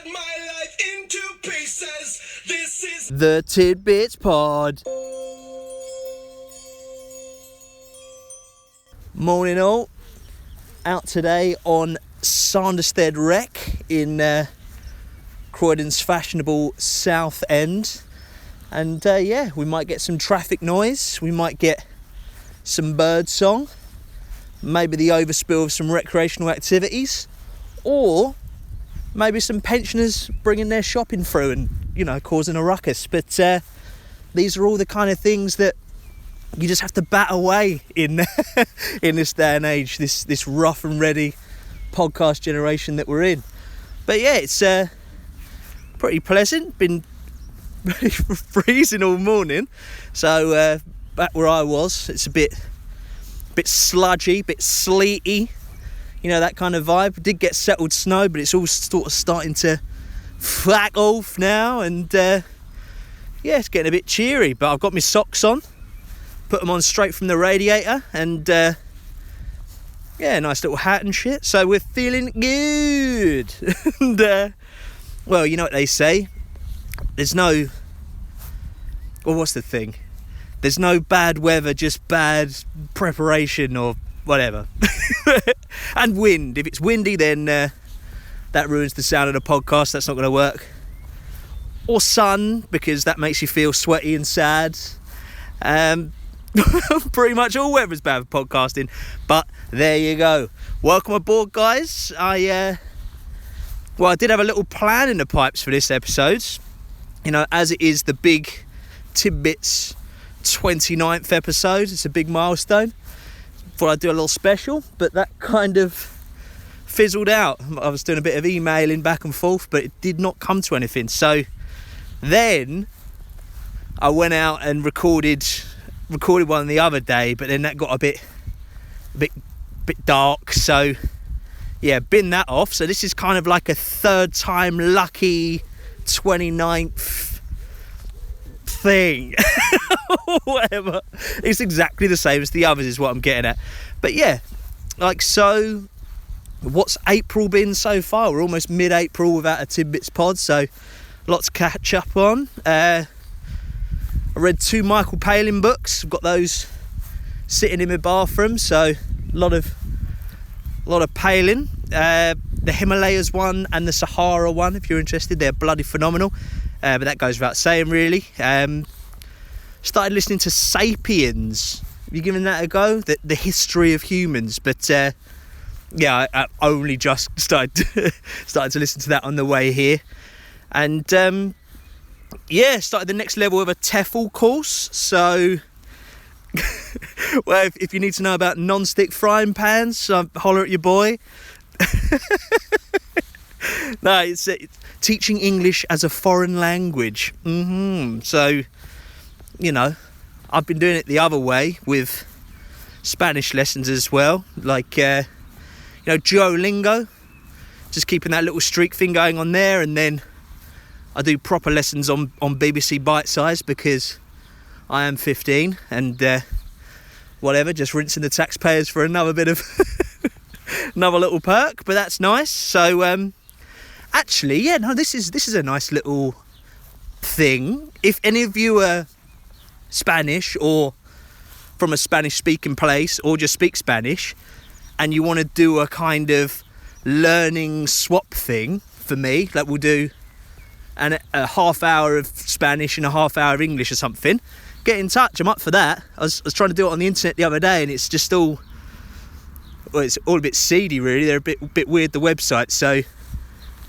cut my life into pieces. This is The Tidbits Pod. Morning all. Out today on Sanderstead Rec in Croydon's fashionable South End. And we might get some traffic noise. We might get some bird song. Maybe the overspill of some recreational activities. Or maybe some pensioners bringing their shopping through and, causing a ruckus. But these are all the kind of things that you just have to bat away in in this day and age, this rough and ready podcast generation that we're in. But yeah, it's pretty pleasant. Been freezing all morning. So back where I was, it's a bit sludgy, a bit sleety. That kind of vibe. Did get settled snow, but it's all sort of starting to flack off now, and it's getting a bit cheery. But I've got my socks on, put them on straight from the radiator, and nice little hat and shit. So we're feeling good. And well, you know what they say. There's no. Well, what's the thing? There's no bad weather, just bad preparation or whatever. And wind. If it's windy, then that ruins the sound of the podcast. That's not going to work. Or sun, because that makes you feel sweaty and sad. Pretty much all weather's bad for podcasting. But there you go. Welcome aboard, guys. I did have a little plan in the pipes for this episode. As it is the big Tidbits 29th episode. It's a big milestone. Thought I'd do a little special, but that kind of fizzled out. I was doing a bit of emailing back and forth, but it did not come to anything. So then I went out and recorded one the other day, but then that got a bit dark. So yeah, bin that off. So this is kind of like a third time lucky 29th thing. Whatever, it's exactly the same as the others is what I'm getting at. But yeah, so what's April been so far? We're almost mid-April without a Tidbits Pod, so lots to catch up on. I read 2 Michael Palin books. I've got those sitting in my bathroom, so a lot of Palin. The Himalayas one and the Sahara one, if you're interested, they're bloody phenomenal. But that goes without saying, really. Started listening to Sapiens. Have you given that a go? The history of humans. But I only just started to listen to that on the way here. And started the next level of a TEFL course. So well, if you need to know about non-stick frying pans, holler at your boy. No, it's teaching English as a foreign language. So, I've been doing it the other way with Spanish lessons as well. Like, Duolingo. Just keeping that little streak thing going on there. And then I do proper lessons on BBC Bite Size because I am 15. And just rinsing the taxpayers for another bit of another little perk. But that's nice. So, this is a nice little thing. If any of you are Spanish or from a Spanish speaking place or just speak Spanish and you want to do a kind of learning swap thing for me, like we'll do a half hour of Spanish and a half hour of English or something, get in touch. I'm up for that. I was trying to do it on the internet the other day and it's just it's all a bit seedy, really. They're a bit weird, the website. So if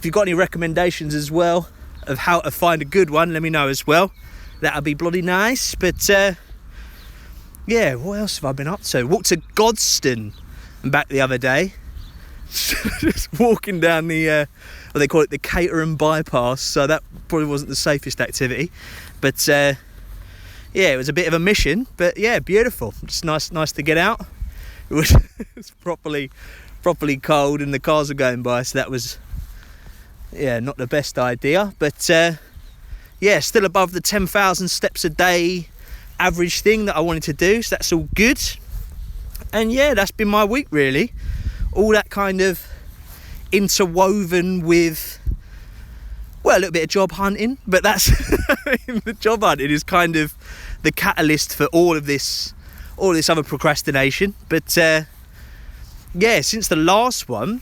you've got any recommendations as well of how to find a good one, let me know as well. That'll be bloody nice. But what else have I been up to? Walked to Godstone and back the other day. Just walking down the they call it the Caterham bypass, so that probably wasn't the safest activity. But it was a bit of a mission, but yeah, beautiful. Just nice to get out. It was properly cold and the cars were going by, so that was not the best idea. But still above the 10,000 steps a day average thing that I wanted to do, so that's all good. And that's been my week, really. All that kind of interwoven with Well, a little bit of job hunting, but that's the job hunting is kind of the catalyst for all of this other procrastination. But yeah, since the last one,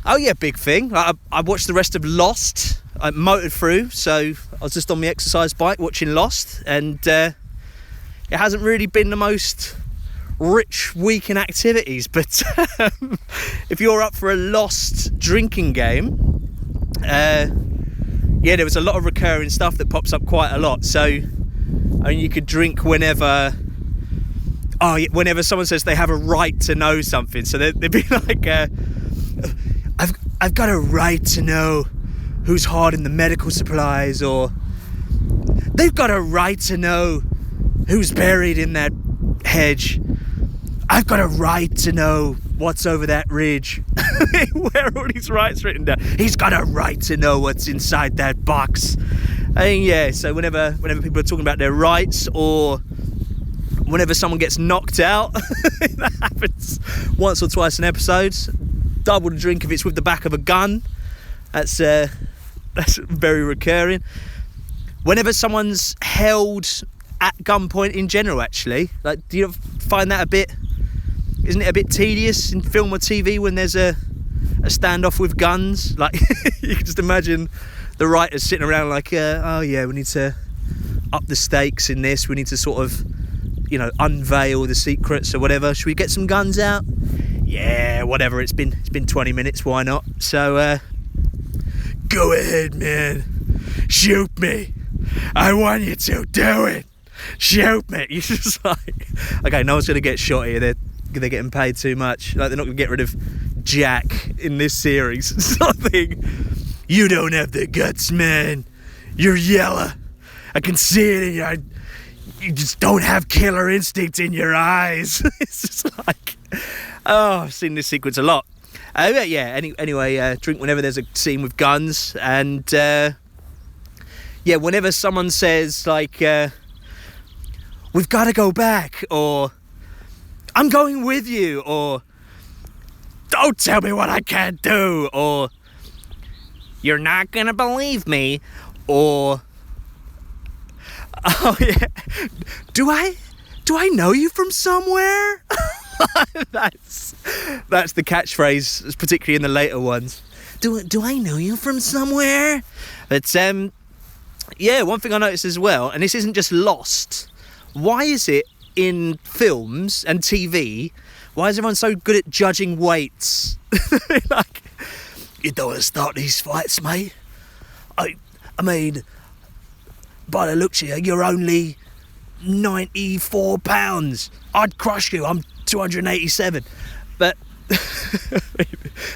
oh yeah, big thing. I watched the rest of Lost. I motored through, so I was just on my exercise bike watching Lost, and it hasn't really been the most rich week in activities, but if you're up for a Lost drinking game, yeah, there was a lot of recurring stuff that pops up quite a lot. So I mean, you could drink whenever someone says they have a right to know something. So they'd be like, I've got a right to know who's hoarding the medical supplies, or they've got a right to know who's buried in that hedge. I've got a right to know what's over that ridge. Where are all these rights written down? He's got a right to know what's inside that box. I mean, yeah, so whenever people are talking about their rights, or whenever someone gets knocked out, that happens once or twice an episode. Double the drink if it's with the back of a gun. That's very recurring. Whenever someone's held at gunpoint in general, actually, like, do you find that isn't it a bit tedious in film or TV when there's a standoff with guns? Like, you can just imagine the writers sitting around like, oh yeah, we need to up the stakes in this, we need to sort of, unveil the secrets or whatever. Should we get some guns out? Yeah, whatever, it's been 20 minutes, why not? So go ahead, man, shoot me, I want you to do it, shoot me. You're just like, okay, no one's gonna get shot here, they're getting paid too much. Like, they're not gonna get rid of Jack in this series. Something. You don't have the guts, man. You're yellow. I can see it in your. You just don't have killer instinct in your eyes. It's just like, oh, I've seen this sequence a lot. Yeah. Anyway, drink whenever there's a scene with guns, and yeah, whenever someone says like, we've got to go back, or I'm going with you, or don't tell me what I can't do, or you're not gonna believe me, or oh yeah, do I know you from somewhere? That's the catchphrase, particularly in the later ones. Do I know you from somewhere? But yeah, one thing I noticed as well, and this isn't just Lost. Why is it in films and TV, why is everyone so good at judging weights? Like, you don't want to start these fights, mate. I mean, by the looks of you, you're only 94 pounds. I'd crush you. I'm 287. But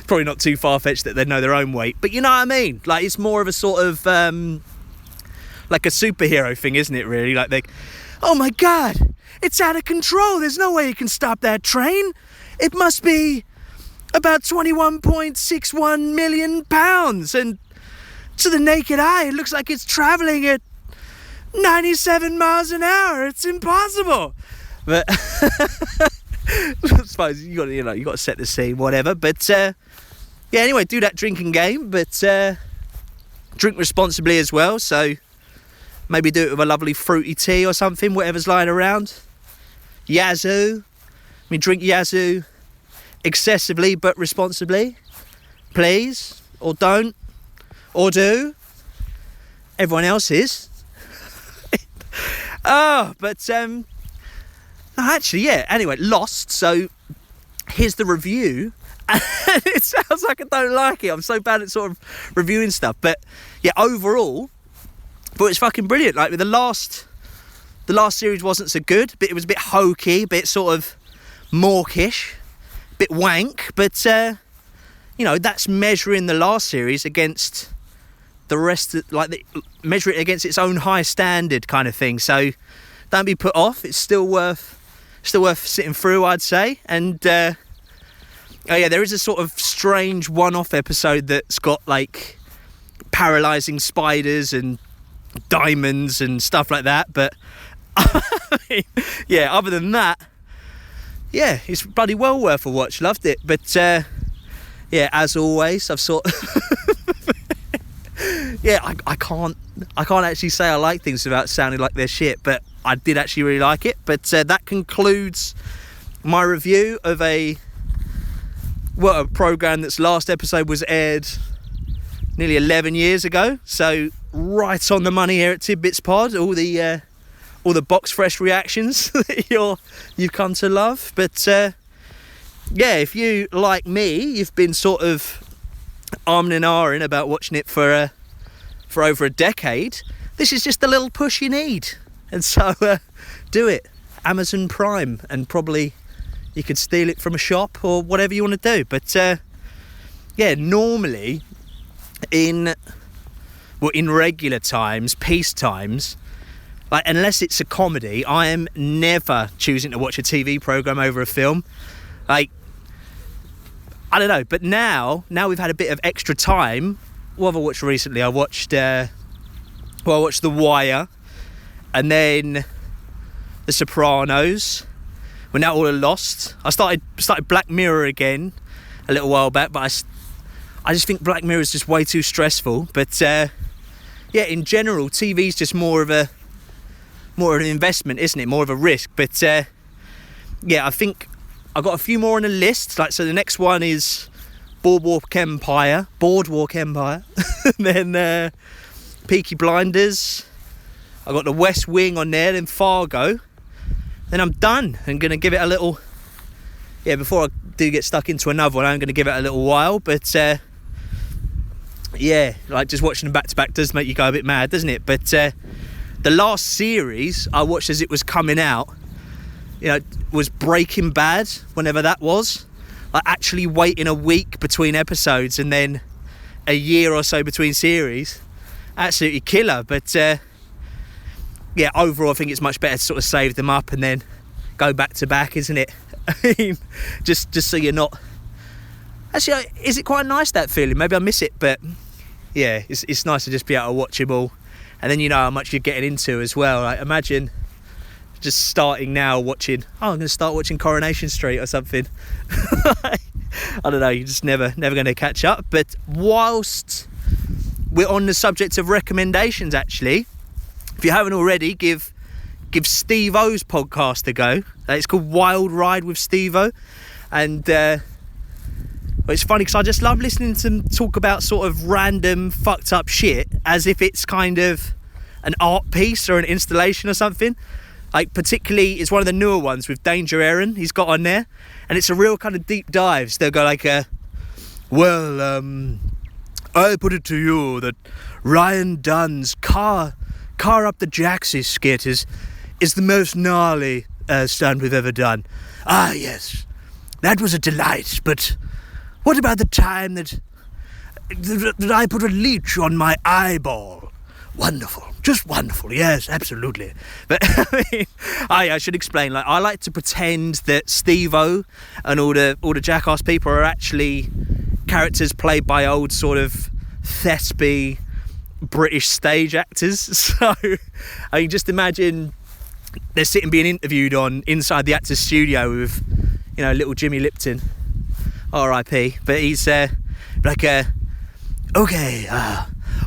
probably not too far-fetched that they know their own weight. But you know what I mean? Like, it's more of a sort of like a superhero thing, isn't it, really? Like, oh my God, it's out of control. There's no way you can stop that train. It must be about 21.61 million pounds. And to the naked eye, it looks like it's traveling at 97 miles an hour. It's impossible. But I suppose you got to set the scene, whatever. But yeah, anyway, do that drinking game, but drink responsibly as well. So maybe do it with a lovely fruity tea or something, whatever's lying around. Yazoo. I mean, drink Yazoo excessively but responsibly, please, or don't, or do. Everyone else is. Oh, but no, actually, yeah. Anyway, Lost. So here's the review. And it sounds like I don't like it. I'm so bad at sort of reviewing stuff. But yeah, overall, but it's fucking brilliant. Like, with the last series wasn't so good, but it was a bit hokey, a bit sort of mawkish, a bit wank. But that's measuring the last series against the rest of, measure it against its own high standard kind of thing. So don't be put off. It's still worth sitting through, I'd say. And oh yeah, there is a sort of strange one-off episode that's got like paralysing spiders and diamonds and stuff like that. But I mean, yeah, other than that, yeah, it's bloody well worth a watch. Loved it. But yeah, as always, I've sort of yeah, I can't actually say I like things without sounding like they're shit, but I did actually really like it. But that concludes my review of a program that's last episode was aired nearly 11 years ago. So right on the money here at Tidbits Pod. All the box fresh reactions that you've come to love. But yeah, if you, like me, you've been sort of arming and ahhing about watching it for over a decade, this is just the little push you need. And so do it. Amazon Prime, and probably you could steal it from a shop or whatever you want to do. But yeah, normally in regular times, peace times, like, unless it's a comedy, I am never choosing to watch a TV program over a film. Like, I don't know, but now we've had a bit of extra time. What have I watched recently? I watched The Wire, and then The Sopranos. We're now all lost. I started Black Mirror again a little while back, but I just think Black Mirror is just way too stressful. But yeah, in general, TV's just more of an investment, isn't it? More of a risk. But yeah, I think I've got a few more on the list. Like, so the next one is Boardwalk Empire, then Peaky Blinders. I got The West Wing on there, then Fargo. Then I'm done. I'm going to give it a little... Yeah, before I do get stuck into another one, I'm going to give it a little while. But yeah, like, just watching them back to back does make you go a bit mad, doesn't it? But the last series I watched as it was coming out, was Breaking Bad, whenever that was. Like, actually waiting a week between episodes and then a year or so between series. Absolutely killer. But yeah, overall I think it's much better to sort of save them up and then go back to back, isn't it? I mean, just so you're not... Actually, is it quite nice, that feeling? Maybe I miss it, but yeah, it's nice to just be able to watch them all, and then you know how much you're getting into as well. Like, imagine just starting now watching... I'm going to start watching Coronation Street or something. I don't know, you're just never going to catch up. But whilst we're on the subject of recommendations, actually, if you haven't already, give Steve-O's podcast a go. It's called Wild Ride with Steve-O. And well, it's funny because I just love listening to them talk about sort of random fucked up shit as if it's kind of an art piece or an installation or something. Like, particularly, it's one of the newer ones with Danger Aaron he's got on there, and it's a real kind of deep dive. So they'll go like, well, I put it to you that Ryan Dunn's car up the Jaxie skit is the most gnarly stunt we've ever done. Ah, yes, that was a delight. But what about the time that I put a leech on my eyeball? Wonderful, just wonderful. Yes, absolutely. But I mean, I should explain. Like, I like to pretend that Steve-O and all the jackass people are actually characters played by old sort of Thespian British stage actors. So I mean, just imagine they're sitting being interviewed inside the actor's studio with, little Jimmy Lipton, R.I.P. But he's like, okay,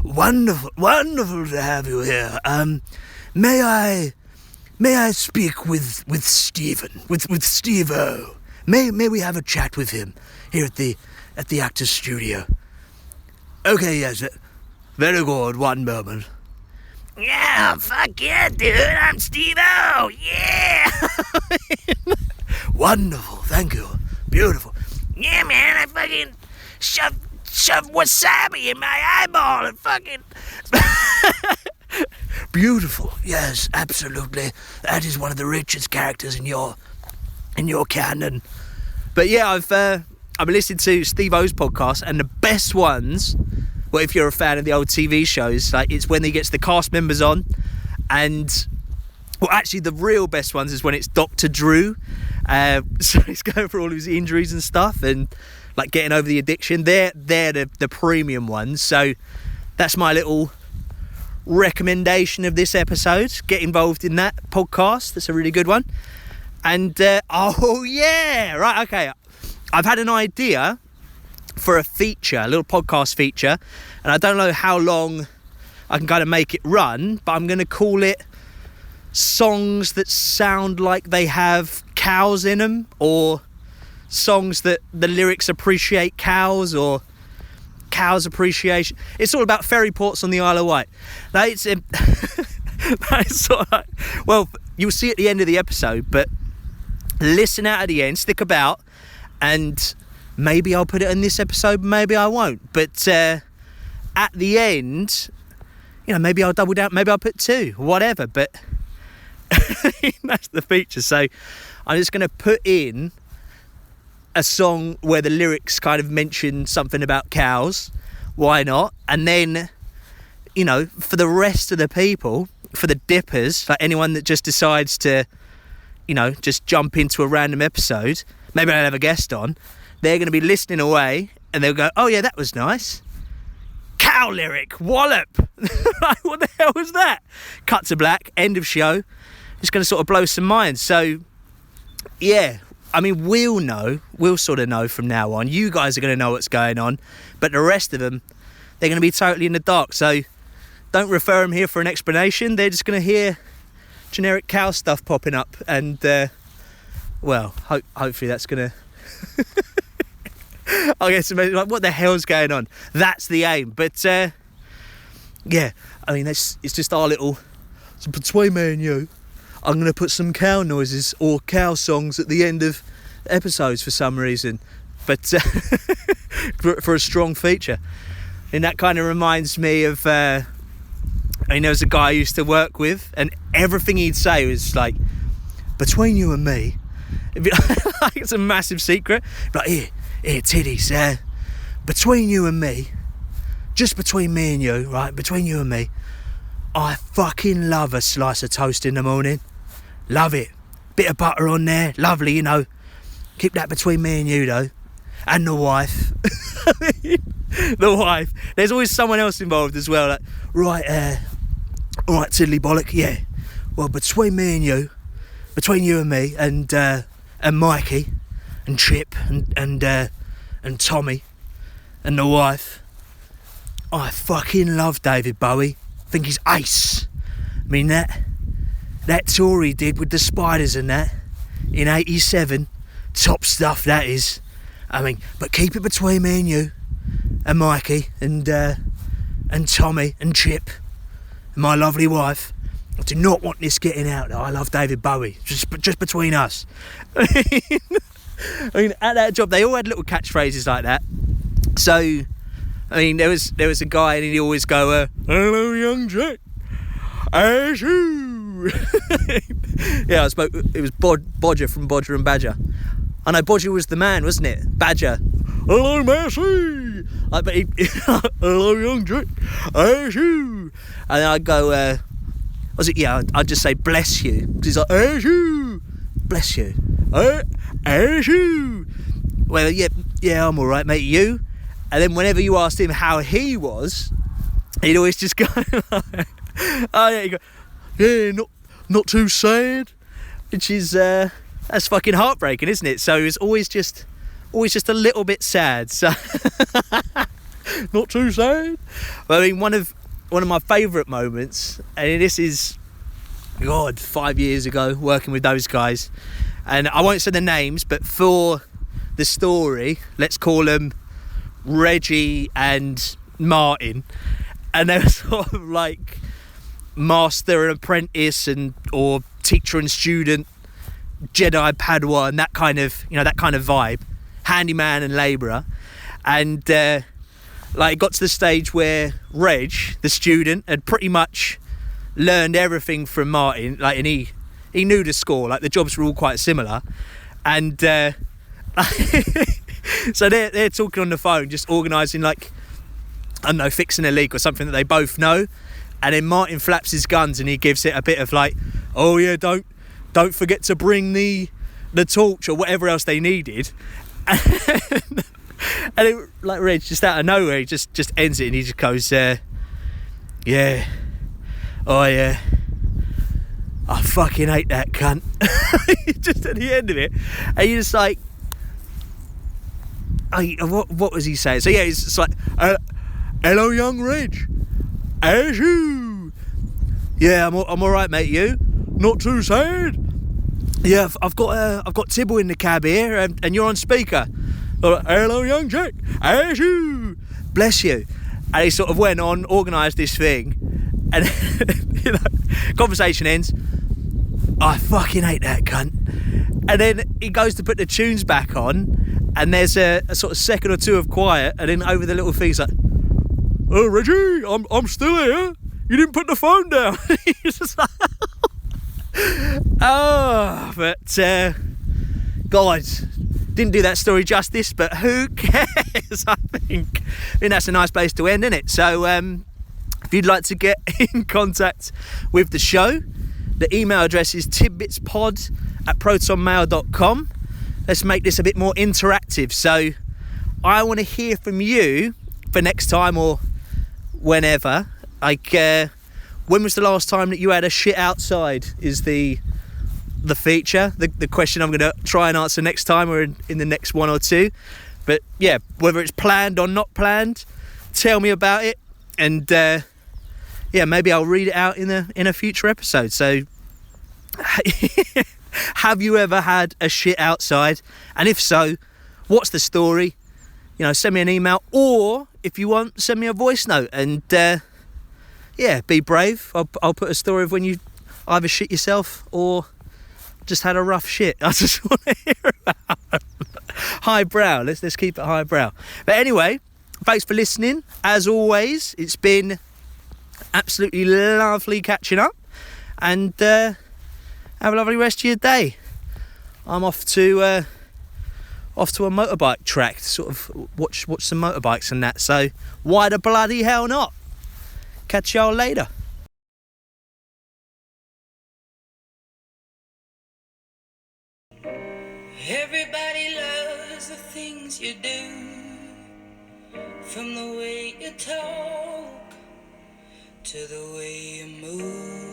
wonderful to have you here. May I speak with Stephen, with Steve-O? May we have a chat with him here at the actor's studio? Okay, yes. Very good. One moment. Yeah, fuck yeah, dude. I'm Steve-O. Yeah. Wonderful. Thank you. Beautiful. Yeah, man. I fucking shove wasabi in my eyeball and fucking... Beautiful. Yes, absolutely. That is one of the richest characters in your canon. But yeah, I've been listening to Steve-O's podcast, and the best ones, well, if you're a fan of the old TV shows, like, it's when he gets the cast members on, and well, actually the real best ones is when it's Dr. Drew. So he's going through all of his injuries and stuff, and like getting over the addiction. They're the premium ones. So that's my little recommendation of this episode. Get involved in that podcast. That's a really good one. And oh yeah, right, okay. I've had an idea for a feature, a little podcast feature, and I don't know how long I can kind of make it run, but I'm going to call it songs that sound like they have cows in them, or songs that the lyrics appreciate cows, or cows appreciation. It's all about ferry ports on the Isle of Wight. Now it's sort of like, well, you'll see at the end of the episode, but listen out at the end, stick about, and maybe I'll put it in this episode, maybe I won't. But at the end, you know, maybe I'll double down, maybe I'll put 2, whatever. But that's the feature. So I'm just going to put in a song where the lyrics kind of mention something about cows. Why not? And then, you know, for the rest of the people, for the dippers, like anyone that just decides to, you know, just jump into a random episode, maybe I'll have a guest on, they're going to be listening away and they'll go, oh yeah, that was nice. Cow lyric, wallop. Like, what the hell was that? Cut to black, end of show. It's going to sort of blow some minds. So, yeah, I mean, we'll sort of know from now on. You guys are going to know what's going on, but the rest of them, they're going to be totally in the dark. So don't refer them here for an explanation. They're just going to hear generic cow stuff popping up, and well, hopefully that's going to I guess like, what the hell's going on? That's the aim. But yeah, I mean, it's just our little, so between me and you, I'm going to put some cow noises or cow songs at the end of episodes for some reason, but for a strong feature. And that kind of reminds me of, I mean, there was a guy I used to work with, and everything he'd say was like, between you and me, it'd be like it's a massive secret. Like, here, Tiddies, between you and me, just between me and you, right, between you and me, I fucking love a slice of toast in the morning. Love it. Bit of butter on there, lovely, you know. Keep that between me and you, though. And the wife. The wife. There's always someone else involved as well. Like, right, all right, tiddly bollock, yeah. Well, between me and you, between you and me, and Mikey, and Chip, and Tommy, and the wife, I fucking love David Bowie. I think he's ace. I mean, that tour he did with the Spiders and that in '87, top stuff that is. I mean, but keep it between me and you, and Mikey, and Tommy, and Chip, and my lovely wife. I do not want this getting out that I love David Bowie. Just between us. I mean, at that job, they all had little catchphrases like that. So, I mean, there was a guy, and he'd always go, "Hello, young Jack, as you." Yeah, it was Bodger from Bodger and Badger. I know Bodger was the man, wasn't it? Badger, "Hello, Massey." Like, but "Hello, young Jack, as you." And then I'd go, was it? Yeah, I'd just say "bless you," because he's like, "As you, bless you, as you." Well, yeah, I'm all right, mate. You. And then whenever you asked him how he was, he'd always just go, "Oh yeah," he'd go, "Yeah, not too sad," which is that's fucking heartbreaking, isn't it? So it's always just a little bit sad. So not too sad. Well, I mean, one of my favourite moments, and this is, God, 5 years ago, working with those guys, and I won't say the names, but for the story, let's call them Reggie and Martin, and they were sort of like master and apprentice, or teacher and student, Jedi Padawan, that kind of vibe, handyman and labourer. And like, it got to the stage where Reg, the student, had pretty much learned everything from Martin, like, and he knew the score, like the jobs were all quite similar, and so they're talking on the phone, just organising, like, I don't know, fixing a leak or something that they both know, and then Martin flaps his guns and he gives it a bit of like, "Oh yeah, don't forget to bring the torch," or whatever else they needed. And it, like, Reg, just out of nowhere, he just ends it, and he just goes, "Yeah, oh yeah, I fucking hate that cunt." Just at the end of it, and you're just like, what was he saying? So yeah, it's just like, "Hello, young Reg, Ashoo! Yeah, I'm all right, mate. You? Not too sad. Yeah, I've got Tibble in the cab here, and you're on speaker. Hello, young Jack. Ashoo! Bless you. And he sort of went on, organised this thing, and conversation ends. I fucking hate that cunt. And then he goes to put the tunes back on, and there's a sort of second or two of quiet, and then over the little thing, he's like, "Oh, Reggie, I'm still here. You didn't put the phone down." He's just like, oh, but God, didn't do that story justice, but who cares? I think that's a nice place to end, isn't it? So if you'd like to get in contact with the show, the email address is tidbitspod@protonmail.com. Let's make this a bit more interactive. So I want to hear from you for next time or whenever. Like, when was the last time that you had a shit outside is the feature, the question I'm going to try and answer next time or in the next one or two. But yeah, whether it's planned or not planned, tell me about it, and yeah, maybe I'll read it out in a future episode. So have you ever had a shit outside? And if so, what's the story? You know, send me an email, or if you want, send me a voice note, and yeah, be brave. I'll put a story of when you either shit yourself or just had a rough shit. I just want to hear about it. Highbrow. Let's keep it highbrow. But anyway, thanks for listening. As always, it's been absolutely lovely catching up, and have a lovely rest of your day. I'm off to a motorbike track to sort of watch some motorbikes and that. So why the bloody hell not? Catch y'all later. Everybody loves the things you do, from the way you talk to the way you move.